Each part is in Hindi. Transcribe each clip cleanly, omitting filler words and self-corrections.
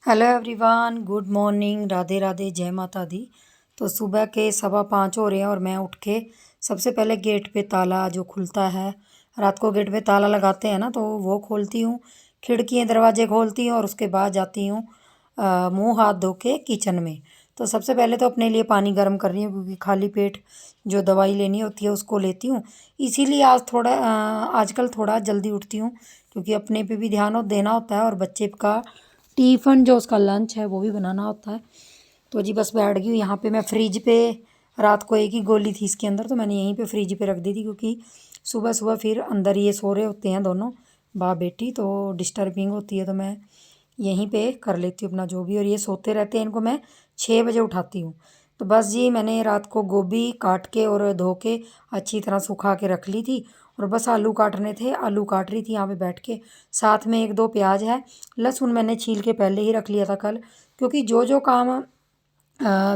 Hello everyone, good morning, Radhe Radhe, जय माता दी। तो सुबह के 5:15 हो रहे हैं और मैं उठ के सबसे पहले गेट पे ताला जो खुलता है, रात को गेट पे ताला लगाते हैं ना, तो वो खोलती हूँ। खिड़कियाँ दरवाजे खोलती हूँ और उसके बाद जाती हूँ मुंह हाथ धो के किचन में। तो सबसे पहले तो अपने लिए पानी गर्म कर रही हूँ, क्योंकि खाली पेट जो दवाई लेनी होती है उसको लेती हूँ। इसीलिए आजकल थोड़ा जल्दी उठती हूँ, क्योंकि अपने पे भी ध्यान देना होता है और बच्चे का टिफ़िन जो उसका लंच है वो भी बनाना होता है। तो जी बस बैठ गई हूँ यहाँ पे। मैं फ्रिज पे रात को एक ही गोली थी इसके अंदर, तो मैंने यहीं पे फ्रिज पे रख दी थी, क्योंकि सुबह सुबह फिर अंदर ये सो रहे होते हैं दोनों बाप बेटी, तो डिस्टर्बिंग होती है। तो मैं यहीं पे कर लेती हूँ अपना जो भी, और ये सोते रहते हैं, इनको मैं 6 बजे उठाती हूँ। तो बस जी मैंने रात को गोभी काट के और धो के अच्छी तरह सुखा के रख ली थी, और बस आलू काटने थे, आलू काट रही थी यहाँ पे बैठ के। साथ में एक दो प्याज है, लहसुन मैंने छील के पहले ही रख लिया था कल, क्योंकि जो जो काम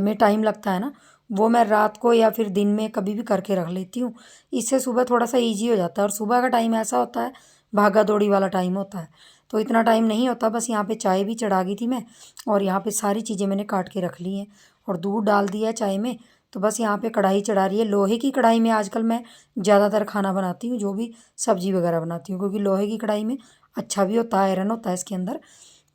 में टाइम लगता है ना, वो मैं रात को या फिर दिन में कभी भी करके रख लेती हूँ। इससे सुबह थोड़ा सा ईजी हो जाता है, और सुबह का टाइम ऐसा होता है, भागा दौड़ी वाला टाइम होता है, तो इतना टाइम नहीं होता। बस यहाँ पे चाय भी चढ़ा गई थी मैं, और यहाँ पे सारी चीज़ें मैंने काट के रख ली हैं, और दूध डाल दिया है चाय में। तो बस यहाँ पे कढ़ाई चढ़ा रही है, लोहे की कढ़ाई में आजकल मैं ज़्यादातर खाना बनाती हूँ, जो भी सब्जी वगैरह बनाती हूँ, क्योंकि लोहे की कढ़ाई में अच्छा भी होता है, आयरन होता है इसके अंदर,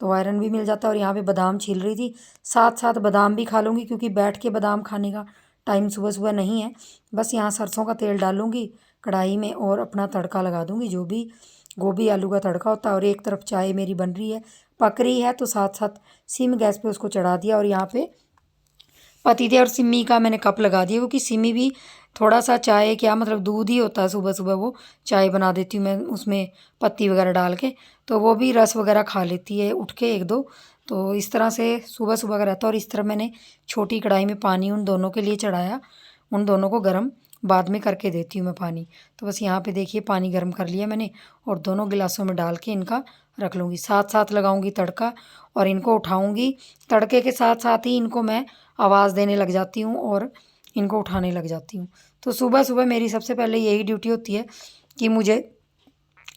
तो आयरन भी मिल जाता है। और यहाँ पे बादाम छील रही थी, साथ साथ बादाम भी खा लूँगी, क्योंकि बैठ के बादाम खाने का टाइम सुबह सुबह नहीं है। बस यहाँ सरसों का तेल डालूँगी कढ़ाई में, और अपना तड़का लगा दूँगी, जो भी गोभी आलू का तड़का होता है। और एक तरफ चाय मेरी बन रही है, पक रही है, तो साथ साथ सिम गैस पे उसको चढ़ा दिया, और यहाँ पे पतीले और सिमी का मैंने कप लगा दिया, क्योंकि सिमी भी थोड़ा सा चाय क्या मतलब दूध ही होता है, सुबह सुबह वो चाय बना देती हूँ मैं उसमें पत्ती वगैरह डाल के, तो वो भी रस वगैरह खा लेती है उठ के एक दो। तो इस तरह से सुबह सुबह का रहता है। और इस तरह मैंने छोटी कढ़ाई में पानी उन दोनों के लिए चढ़ाया, उन दोनों को गर्म बाद में करके देती हूँ मैं पानी। तो बस यहाँ पे देखिए पानी गर्म कर लिया मैंने, और दोनों गिलासों में डाल के इनका रख लूँगी। साथ साथ लगाऊंगी तड़का, और इनको उठाऊंगी। तड़के के साथ साथ ही इनको मैं आवाज़ देने लग जाती हूँ, और इनको उठाने लग जाती हूँ। तो सुबह सुबह मेरी सबसे पहले यही ड्यूटी होती है, कि मुझे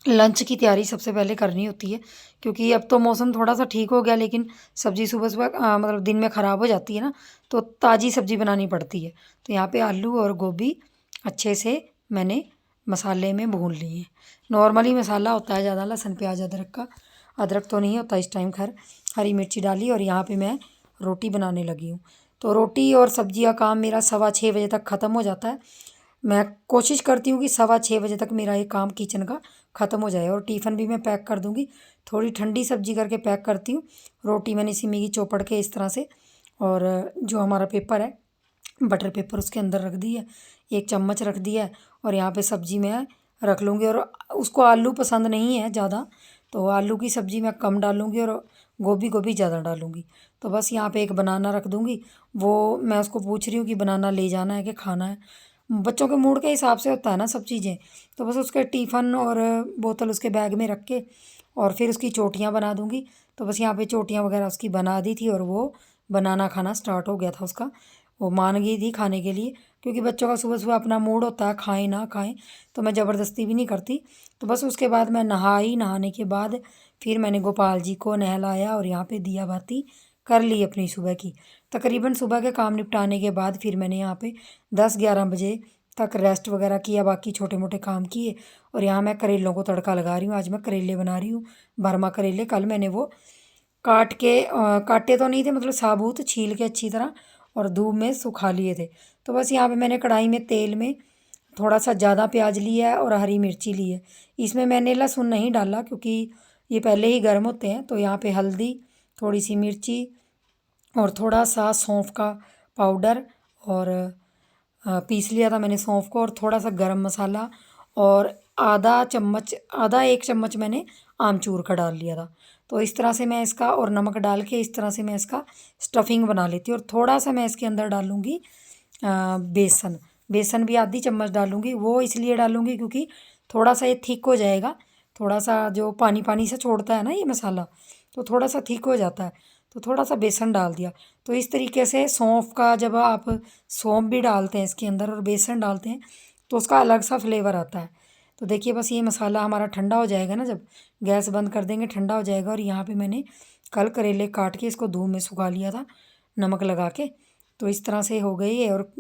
लंच की तैयारी सबसे पहले करनी होती है, क्योंकि अब तो मौसम थोड़ा सा ठीक हो गया, लेकिन सब्ज़ी सुबह सुबह मतलब दिन में ख़राब हो जाती है ना, तो ताज़ी सब्ज़ी बनानी पड़ती है। तो यहाँ पे आलू और गोभी अच्छे से मैंने मसाले में भून लिए हैं। नॉर्मली मसाला होता है ज़्यादा, लहसुन प्याज अदरक का, अदरक तो नहीं होता इस टाइम खैर। हरी मिर्ची डाली, और यहाँ पे मैं रोटी बनाने लगी हूँ। तो रोटी और सब्ज़ी का काम मेरा 6:15 बजे तक ख़त्म हो जाता है। मैं कोशिश करती हूँ कि 6:15 बजे तक मेरा ये काम किचन का ख़त्म हो जाए, और टिफ़िन भी मैं पैक कर दूँगी। थोड़ी ठंडी सब्ज़ी करके पैक करती हूँ। रोटी मैंने सिमी की चौपड़ के इस तरह से, और जो हमारा पेपर है बटर पेपर, उसके अंदर रख दी है, एक चम्मच रख दिया है, और यहाँ पे सब्ज़ी मैं रख लूँगी। और उसको आलू पसंद नहीं है ज़्यादा, तो आलू की सब्ज़ी मैं कम डालूँगी, और गोभी गोभी ज़्यादा डालूँगी। तो बस यहाँ पे एक बनाना रख दूँगी। वो मैं उसको पूछ रही हूँ कि बनाना ले जाना है कि खाना है। बच्चों के मूड के हिसाब से होता है ना सब चीज़ें। तो बस उसके टिफ़िन और बोतल उसके बैग में रख के, और फिर उसकी चोटियाँ बना दूँगी। तो बस यहाँ पे चोटियाँ वगैरह उसकी बना दी थी, और वो बनाना खाना स्टार्ट हो गया था उसका। वो मान गई थी खाने के लिए, क्योंकि बच्चों का सुबह सुबह अपना मूड होता है, खाएं ना खाएं, तो मैं ज़बरदस्ती भी नहीं करती। तो बस उसके बाद मैं नहाई, नहाने के बाद फिर मैंने गोपाल जी को नहलाया, और यहाँ पे दिया बाती कर ली अपनी सुबह की। तकरीबन सुबह के काम निपटाने के बाद फिर मैंने यहाँ पे 10-11 बजे तक रेस्ट वगैरह किया, बाकी छोटे मोटे काम किए। और यहाँ मैं करेलों को तड़का लगा रही हूँ। आज मैं करेले बना रही हूँ, भरमा करेले। कल मैंने वो काट के काटे तो नहीं थे, मतलब साबुत छील के अच्छी तरह और धूप में सुखा लिए थे। तो बस यहाँ पे मैंने कढ़ाई में तेल में थोड़ा सा ज़्यादा प्याज लिया है, और हरी मिर्ची ली है। इसमें मैंने लहसुन नहीं डाला, क्योंकि ये पहले ही गर्म होते हैं। तो यहाँ पे हल्दी, थोड़ी सी मिर्ची, और थोड़ा सा सौंफ का पाउडर, और पीस लिया था मैंने सौंफ को, और थोड़ा सा गरम मसाला, और आधा एक चम्मच मैंने आमचूर का डाल लिया था। तो इस तरह से मैं इसका, और नमक डाल के इस तरह से मैं इसका स्टफिंग बना लेती हूँ। और थोड़ा सा मैं इसके अंदर डालूँगी बेसन। बेसन भी आधी चम्मच डालूँगी। वो इसलिए डालूँगी क्योंकि थोड़ा सा ये थिक हो जाएगा। थोड़ा सा जो पानी पानी से छोड़ता है ना ये मसाला, तो थोड़ा सा थिक हो जाता है, तो थोड़ा सा बेसन डाल दिया। तो इस तरीके से सौंफ का, जब आप सौंफ भी डालते हैं इसके अंदर और बेसन डालते हैं, तो उसका अलग सा फ्लेवर आता है। तो देखिए बस ये मसाला हमारा ठंडा हो जाएगा ना, जब गैस बंद कर देंगे ठंडा हो जाएगा। और यहाँ पे मैंने कल करेले काट के इसको धूप में सुखा लिया था नमक लगा के, तो इस तरह से हो गई है। और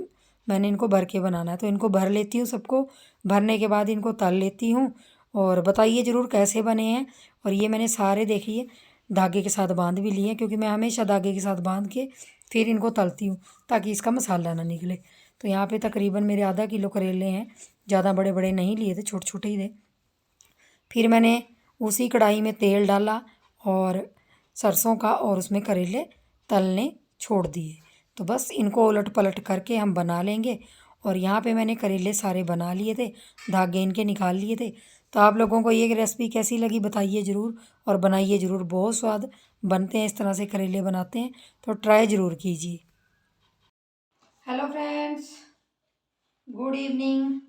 मैंने इनको भर के बनाना है, तो इनको भर लेती हूँ सबको। भरने के बाद इनको तल लेती हूँ और बताइए ज़रूर कैसे बने हैं। और ये मैंने सारे देखिए धागे के साथ बांध भी लिए, क्योंकि मैं हमेशा धागे के साथ बांध के फिर इनको तलती हूँ ताकि इसका मसाला ना निकले। तो यहाँ पे तकरीबन मेरे आधा किलो करेले हैं, ज़्यादा बड़े बड़े नहीं लिए थे, छोटे छोटे ही थे। फिर मैंने उसी कढ़ाई में तेल डाला और सरसों का, और उसमें करेले तलने छोड़ दिए। तो बस इनको उलट पलट करके हम बना लेंगे। और यहाँ पे मैंने करेले सारे बना लिए थे, धागे इनके निकाल लिए थे। तो आप लोगों को ये रेसिपी कैसी लगी बताइए ज़रूर, और बनाइए ज़रूर, बहुत स्वाद बनते हैं। इस तरह से करेले बनाते हैं तो ट्राई ज़रूर कीजिए। Hello friends, good evening.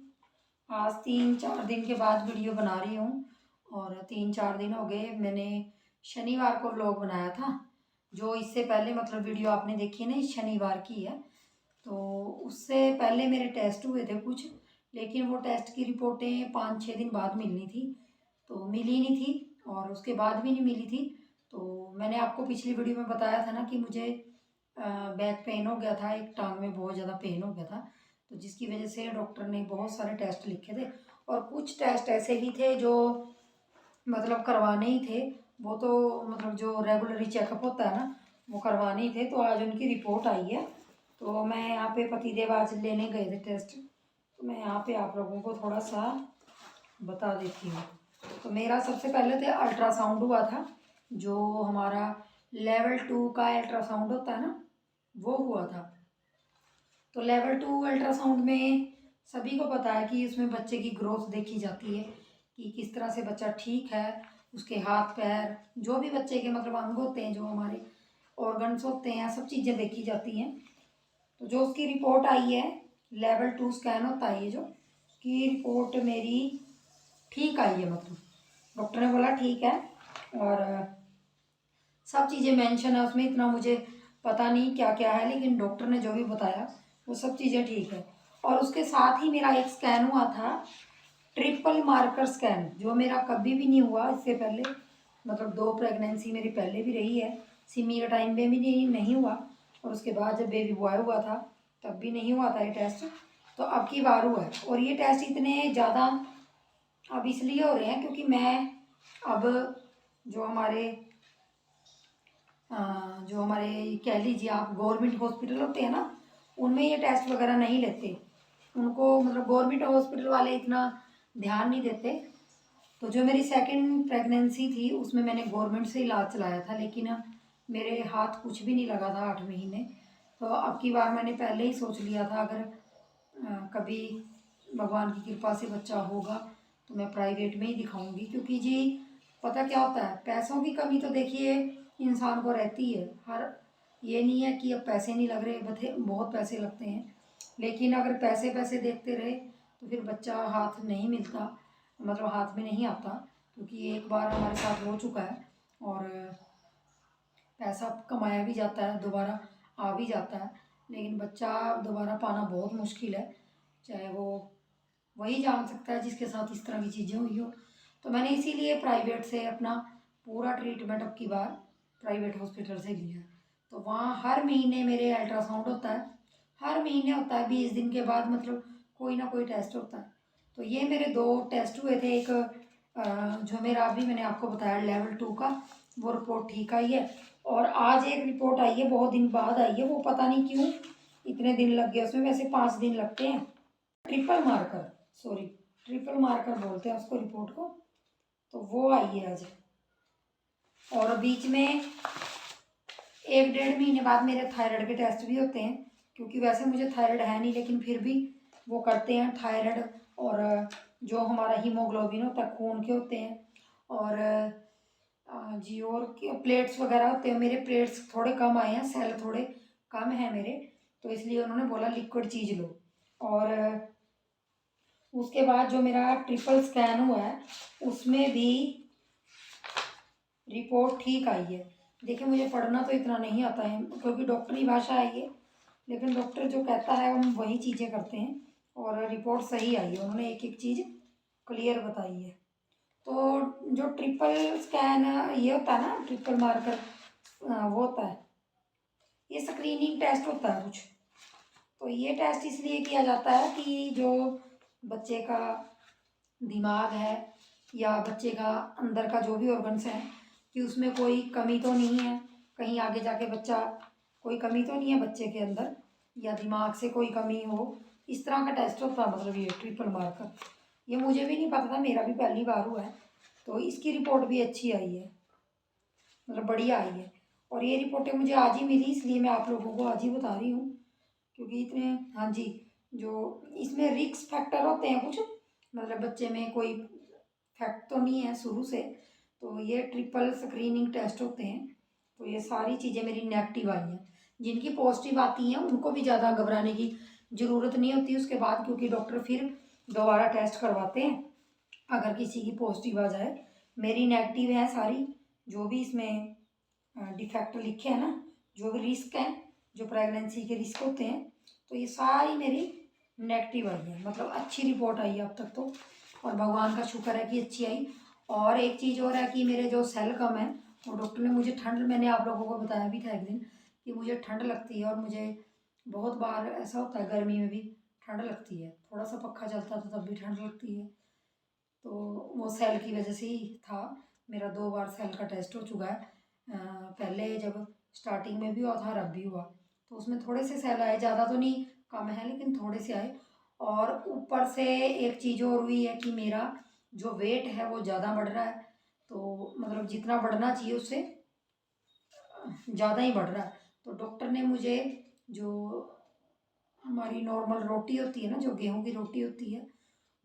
आज 3-4 दिन के बाद वीडियो बना रही हूँ, और 3-4 दिन हो गए। मैंने शनिवार को व्लॉग बनाया था, जो इससे पहले मतलब वीडियो आपने देखी है ना, इस शनिवार की है। तो उससे पहले मेरे टेस्ट हुए थे कुछ, लेकिन वो टेस्ट की रिपोर्टें 5-6 दिन बाद मिलनी थी, तो मिली नहीं थी, और उसके बाद भी नहीं मिली थी। तो मैंने आपको पिछली वीडियो में बताया था ना कि मुझे बैक पेन हो गया था, एक टांग में बहुत ज़्यादा पेन हो गया था, तो जिसकी वजह से डॉक्टर ने बहुत सारे टेस्ट लिखे थे। और कुछ टेस्ट ऐसे ही थे जो मतलब करवाने ही थे, वो तो मतलब जो रेगुलरली चेकअप होता है ना, वो करवाने ही थे। तो आज उनकी रिपोर्ट आई है, तो मैं यहाँ पे पतिदेव आज लेने गए थे टेस्ट, तो मैं यहाँ पे आप लोगों को थोड़ा सा बता देती हूँ। तो मेरा सबसे पहले तो अल्ट्रासाउंड हुआ था, जो हमारा लेवल 2 का अल्ट्रासाउंड होता है ना, वो हुआ था। तो लेवल 2 अल्ट्रासाउंड में सभी को पता है कि उसमें बच्चे की ग्रोथ देखी जाती है कि किस तरह से बच्चा ठीक है, उसके हाथ पैर जो भी बच्चे के मतलब अंग होते हैं, जो हमारे ऑर्गन्स होते हैं, सब चीज़ें देखी जाती हैं। तो जो उसकी रिपोर्ट आई है, लेवल 2 स्कैन होता है ये जो, की रिपोर्ट मेरी ठीक आई है, मतलब डॉक्टर ने बोला ठीक है। और सब चीज़ें मेंशन है उसमें, इतना मुझे पता नहीं क्या क्या है, लेकिन डॉक्टर ने जो भी बताया वो सब चीज़ें ठीक है। और उसके साथ ही मेरा एक स्कैन हुआ था, ट्रिपल मार्कर स्कैन, जो मेरा कभी भी नहीं हुआ इससे पहले। मतलब 2 प्रेगनेंसी मेरी पहले भी रही है, सिमी के टाइम पे भी नहीं हुआ, और उसके बाद जब बेबी बॉय हुआ था तब भी नहीं हुआ था ये टेस्ट। तो अब की बार हुआ है, और ये टेस्ट इतने ज़्यादा अब इसलिए हो रहे हैं क्योंकि मैं अब जो हमारे कह लीजिए आप गवर्नमेंट हॉस्पिटल होते हैं ना, उनमें ये टेस्ट वगैरह नहीं लेते। उनको मतलब गवर्नमेंट हॉस्पिटल वाले इतना ध्यान नहीं देते। तो जो मेरी सेकंड प्रेगनेंसी थी उसमें मैंने गवर्नमेंट से इलाज चलाया था, लेकिन मेरे हाथ कुछ भी नहीं लगा था 8 महीने। तो अब की बार मैंने पहले ही सोच लिया था, अगर कभी भगवान की कृपा से बच्चा होगा तो मैं प्राइवेट में ही दिखाऊंगी। क्योंकि जी पता क्या होता है, पैसों की कमी तो देखिए इंसान को रहती है, हर ये नहीं है कि अब पैसे नहीं लग रहे, बहुत पैसे लगते हैं। लेकिन अगर पैसे पैसे देखते रहे तो फिर बच्चा हाथ नहीं मिलता, मतलब हाथ में नहीं आता। क्योंकि एक बार हमारे साथ हो चुका है, और पैसा कमाया भी जाता है, दोबारा आ भी जाता है, लेकिन बच्चा दोबारा पाना बहुत मुश्किल है। चाहे वो वही जान सकता है जिसके साथ इस तरह की चीज़ें हुई हो। तो मैंने इसीलिए प्राइवेट से अपना पूरा ट्रीटमेंट अब की बार प्राइवेट हॉस्पिटल से लिया। तो वहाँ हर महीने मेरे अल्ट्रासाउंड होता है, हर महीने होता है, 20 दिन के बाद मतलब कोई ना कोई टेस्ट होता है। तो ये मेरे 2 टेस्ट हुए थे। एक जो मेरा अभी मैंने आपको बताया लेवल 2 का, वो रिपोर्ट ठीक आई है। और आज एक रिपोर्ट आई है, बहुत दिन बाद आई है, वो पता नहीं क्यों इतने दिन लग गए उसमें, वैसे 5 दिन लगते हैं। Triple marker, sorry triple marker बोलते हैं उसको रिपोर्ट को। तो वो आई है आज। और बीच में 1-1.5 महीने बाद मेरे थायराइड के टेस्ट भी होते हैं, क्योंकि वैसे मुझे थायराइड है नहीं, लेकिन फिर भी वो करते हैं थायराइड। और जो हमारा हीमोग्लोबिन होता है, खून के होते हैं। और जी और प्लेट्स वगैरह होते हैं। मेरे प्लेट्स थोड़े कम आए हैं, सेल थोड़े कम हैं मेरे, तो इसलिए उन्होंने बोला लिक्विड चीज़ लो। और उसके बाद जो मेरा ट्रिपल स्कैन हुआ है उसमें भी रिपोर्ट ठीक आई है। देखिए मुझे पढ़ना तो इतना नहीं आता है, क्योंकि डॉक्टरी भाषा है ये, लेकिन डॉक्टर जो कहता है हम वही चीज़ें करते हैं। और रिपोर्ट सही आई है, उन्होंने एक एक चीज़ क्लियर बताई है। तो जो ट्रिपल स्कैन ये होता है ना, ट्रिपल मार्कर, वो होता है, ये स्क्रीनिंग टेस्ट होता है कुछ। तो ये टेस्ट इसलिए किया जाता है कि जो बच्चे का दिमाग है या बच्चे का अंदर का जो भी ऑर्गन्स है कि उसमें कोई कमी तो नहीं है, कहीं आगे जाके बच्चा कोई कमी तो नहीं है बच्चे के अंदर, या दिमाग से कोई कमी हो, इस तरह का टेस्ट होता है। मतलब ये ट्रिपल मार्कर, ये मुझे भी नहीं पता था, मेरा भी पहली बार हुआ है। तो इसकी रिपोर्ट भी अच्छी आई है, मतलब बढ़िया आई है। और ये रिपोर्टें मुझे आज ही मिली, इसलिए मैं आप लोगों को आज ही बता रही हूँ, क्योंकि इतने, हाँ जी, जो इसमें रिस्क फैक्टर होते हैं कुछ, मतलब बच्चे में कोई फैक्ट तो नहीं है शुरू से, तो ये ट्रिपल स्क्रीनिंग टेस्ट होते हैं। तो ये सारी चीज़ें मेरी नेगेटिव आई हैं। जिनकी पॉजिटिव आती हैं उनको भी ज़्यादा घबराने की ज़रूरत नहीं होती उसके बाद, क्योंकि डॉक्टर फिर दोबारा टेस्ट करवाते हैं अगर किसी की पॉजिटिव आ जाए। मेरी नेगेटिव है सारी, जो भी इसमें डिफेक्ट लिखे हैं ना, जो भी रिस्क हैं, जो प्रेगनेंसी के रिस्क होते हैं, तो ये सारी मेरी नेगेटिव आई है। मतलब अच्छी रिपोर्ट आई है अब तक तो, और भगवान का शुक्र है कि अच्छी आई। और एक चीज़ और है कि मेरे जो सेल कम है, वो डॉक्टर ने मुझे ठंड, मैंने आप लोगों को बताया भी था एक दिन कि मुझे ठंड लगती है, और मुझे बहुत बार ऐसा होता है गर्मी में भी ठंड लगती है, थोड़ा सा पक्खा चलता तो तब भी ठंड लगती है। तो वो सेल की वजह से ही था। मेरा 2 बार सेल का टेस्ट हो चुका है, पहले जब स्टार्टिंग में भी हुआ था और अब भी हुआ, तो उसमें थोड़े से सेल आए, ज़्यादा तो नहीं, कम है लेकिन थोड़े से आए। और ऊपर से एक चीज़ और हुई है कि मेरा जो वेट है वो ज़्यादा बढ़ रहा है, तो मतलब जितना बढ़ना चाहिए उससे ज़्यादा ही बढ़ रहा है। तो डॉक्टर ने मुझे, जो हमारी नॉर्मल रोटी होती है ना, जो गेहूं की रोटी होती है,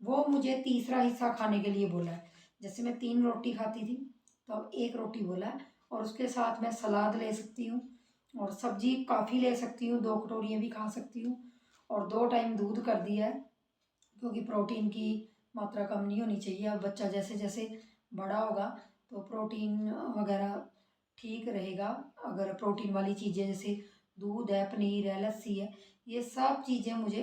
वो मुझे तीसरा हिस्सा खाने के लिए बोला है। जैसे मैं 3 रोटी खाती थी, तो अब 1 रोटी बोला है, और उसके साथ मैं सलाद ले सकती हूँ, और सब्जी काफ़ी ले सकती हूँ, 2 कटोरियाँ भी खा सकती हूँ, और 2 टाइम दूध कर दिया है, क्योंकि प्रोटीन की मात्रा कम नहीं होनी चाहिए। अब बच्चा जैसे जैसे बड़ा होगा तो प्रोटीन वगैरह ठीक रहेगा। अगर प्रोटीन वाली चीज़ें जैसे दूध है, पनीर है, लस्सी है, ये सब चीज़ें मुझे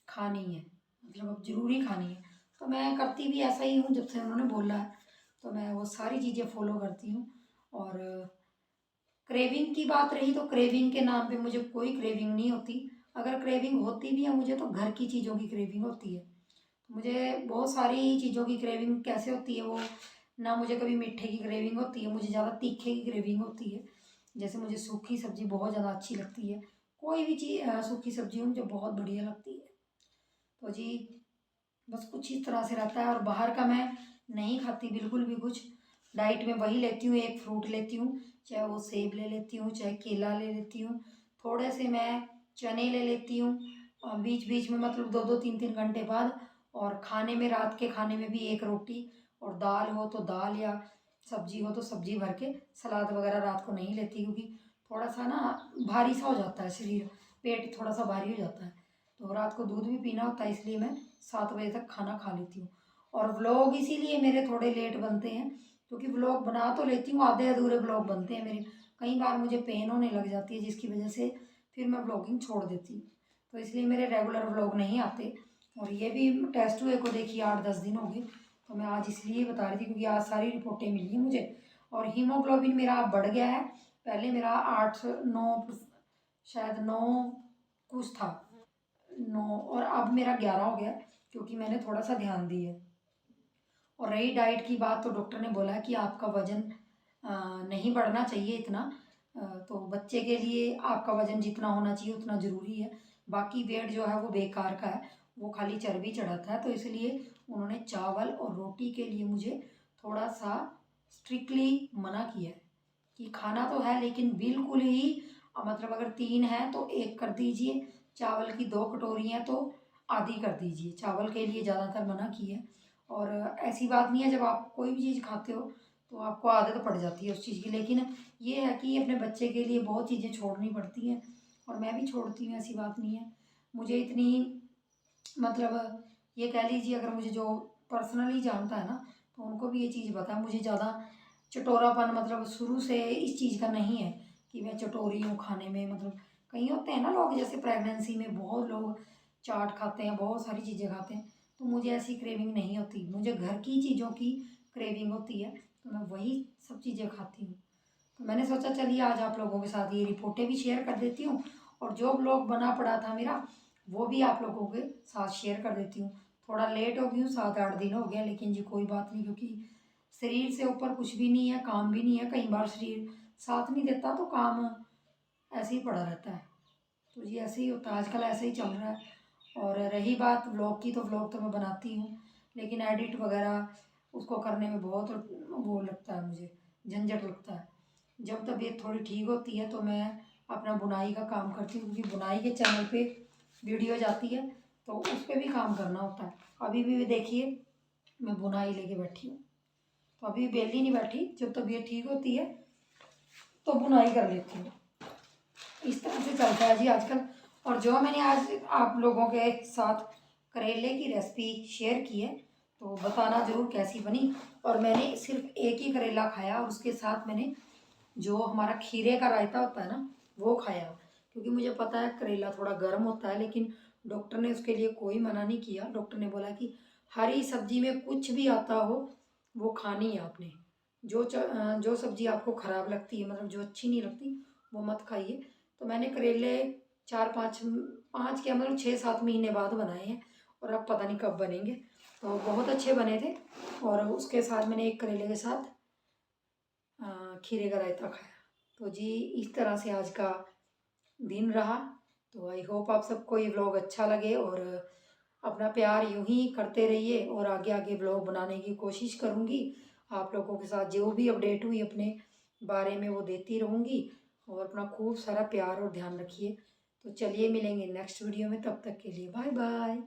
खानी है, मतलब अब ज़रूरी खानी है। तो मैं करती भी ऐसा ही हूँ, जब से उन्होंने बोला है तो मैं वो सारी चीज़ें फॉलो करती हूँ। और क्रेविंग की बात रही, तो क्रेविंग के नाम पे मुझे कोई क्रेविंग नहीं होती। अगर क्रेविंग होती भी है मुझे, तो घर की चीज़ों की क्रेविंग होती है। मुझे बहुत सारी चीज़ों की क्रेविंग कैसे होती है वो, ना मुझे कभी मीठे की क्रेविंग होती है, मुझे ज़्यादा तीखे की क्रेविंग होती है। जैसे मुझे सूखी सब्ज़ी बहुत ज़्यादा अच्छी लगती है, कोई भी चीज़ सूखी सब्ज़ी हो मुझे बहुत बढ़िया लगती है। तो जी, बस कुछ इस तरह से रहता है। और बाहर का मैं नहीं खाती बिल्कुल भी कुछ, डाइट में वही लेती हूँ, एक फ्रूट लेती हूँ, चाहे वो सेब ले लेती हूँ, चाहे केला ले लेती हूँ, थोड़े से मैं चने ले लेती हूँ, और बीच बीच में मतलब 2-2 3-3 घंटे बाद। और खाने में, रात के खाने में भी 1 रोटी, और दाल हो तो दाल, या सब्जी हो तो सब्जी भर के, सलाद वगैरह रात को नहीं लेती, क्योंकि थोड़ा सा ना भारी सा हो जाता है शरीर, पेट थोड़ा सा भारी हो जाता है। तो रात को दूध भी पीना होता है, इसलिए मैं 7 बजे तक खाना खा लेती हूँ। और व्लॉग इसीलिए मेरे थोड़े लेट बनते हैं, क्योंकि व्लॉग बना तो लेती हूँ, आधे अधूरे व्लॉग बनते हैं मेरे। कई बार मुझे पेन होने लग जाती है, जिसकी वजह से फिर मैं व्लॉगिंग छोड़ देती हूँ, तो इसलिए मेरे रेगुलर व्लॉग नहीं आते। और ये भी टेस्ट हुए को देखिए 8-10 दिन हो गए, तो मैं आज इसलिए बता रही थी क्योंकि आज सारी रिपोर्टें मिली हैं मुझे। और हीमोग्लोबिन मेरा अब बढ़ गया है, पहले मेरा 8-9, शायद 9 कुछ था, 9, और अब मेरा 11 हो गया, क्योंकि मैंने थोड़ा सा ध्यान दिया है। और रही डाइट की बात, तो डॉक्टर ने बोला है कि आपका वज़न नहीं बढ़ना चाहिए इतना, तो बच्चे के लिए आपका वज़न जितना होना चाहिए उतना ज़रूरी है, बाकी वेट जो है वो बेकार का है, वो खाली चर्बी चढ़ाता है। तो इसलिए उन्होंने चावल और रोटी के लिए मुझे थोड़ा सा स्ट्रिक्टली मना किया है कि खाना तो है लेकिन बिल्कुल ही मतलब अगर 3 है तो 1 कर दीजिए, चावल की 2 कटोरी हैं तो आधी कर दीजिए, चावल के लिए ज़्यादातर मना की है। और ऐसी बात नहीं है, जब आप कोई भी चीज़ खाते हो तो आपको आदत पड़ जाती है उस चीज़ की, लेकिन ये है कि अपने बच्चे के लिए बहुत चीज़ें छोड़नी पड़ती हैं, और मैं भी छोड़ती हूँ, ऐसी बात नहीं है। मुझे इतनी, मतलब ये कह लीजिए, अगर मुझे जो पर्सनली जानता है ना, तो उनको भी ये चीज़ पता है, मुझे ज़्यादा चटोरापन मतलब शुरू से इस चीज़ का नहीं है कि मैं चटोरी हूँ खाने में। मतलब कहीं होते हैं ना लोग, जैसे प्रेगनेंसी में बहुत लोग चाट खाते हैं, बहुत सारी चीज़ें खाते हैं, तो मुझे ऐसी क्रेविंग नहीं होती, मुझे घर की चीज़ों की क्रेविंग होती है, तो मैं वही सब चीज़ें खाती हूँ। तो मैंने सोचा चलिए आज आप लोगों के साथ ये रिपोर्टें भी शेयर कर देती हूँ, और जो ब्लॉग बना पड़ा था मेरा वो भी आप लोगों के साथ शेयर कर देती हूँ। थोड़ा लेट हो गई हूँ, 7-8 दिन हो गया, लेकिन जी कोई बात नहीं, क्योंकि शरीर से ऊपर कुछ भी नहीं है, काम भी नहीं है। कई बार शरीर साथ नहीं देता तो काम ऐसे ही पड़ा रहता है। तो जी ऐसे ही होता है, आजकल ऐसे ही चल रहा है। और रही बात व्लॉग की, तो व्लॉग तो मैं बनाती हूँ, लेकिन एडिट वगैरह उसको करने में बहुत वो लगता है, मुझे झंझट लगता है। जब तबीयत थोड़ी ठीक होती है तो मैं अपना बुनाई का काम करती हूँ, क्योंकि बुनाई के चैनल पे वीडियो जाती है तो उस पर भी काम करना होता है। अभी भी देखिए मैं बुनाई लेके बैठी हूँ, तो अभी बेली नहीं बैठी, जब तबीयत ठीक होती है तो बुनाई कर लेती हूँ। इस तरह से चलता है जी आजकल। और जो मैंने आज आप लोगों के साथ करेले की रेसिपी शेयर की है, तो बताना ज़रूर कैसी बनी। और मैंने सिर्फ एक ही करेला खाया, और उसके साथ मैंने जो हमारा खीरे का रायता होता है ना वो खाया, क्योंकि मुझे पता है करेला थोड़ा गर्म होता है, लेकिन डॉक्टर ने उसके लिए कोई मना नहीं किया। डॉक्टर ने बोला कि हरी सब्जी में कुछ भी आता हो वो खानी है आपने। जो सब्जी आपको ख़राब लगती है, मतलब जो अच्छी नहीं लगती, वो मत खाइए। तो मैंने करेले 4-5 क्या मतलब 6-7 महीने बाद बनाए हैं, और अब पता नहीं कब बनेंगे। तो बहुत अच्छे बने थे, और उसके साथ मैंने एक करेले के साथ खीरे का रायता खाया। तो जी इस तरह से आज का दिन रहा। तो आई होप आप सबको ये व्लॉग अच्छा लगे, और अपना प्यार यूं ही करते रहिए, और आगे आगे व्लॉग बनाने की कोशिश करूँगी। आप लोगों के साथ जो भी अपडेट हुई अपने बारे में वो देती रहूँगी। और अपना खूब सारा प्यार और ध्यान रखिए। तो चलिए मिलेंगे नेक्स्ट वीडियो में, तब तक के लिए बाय बाय।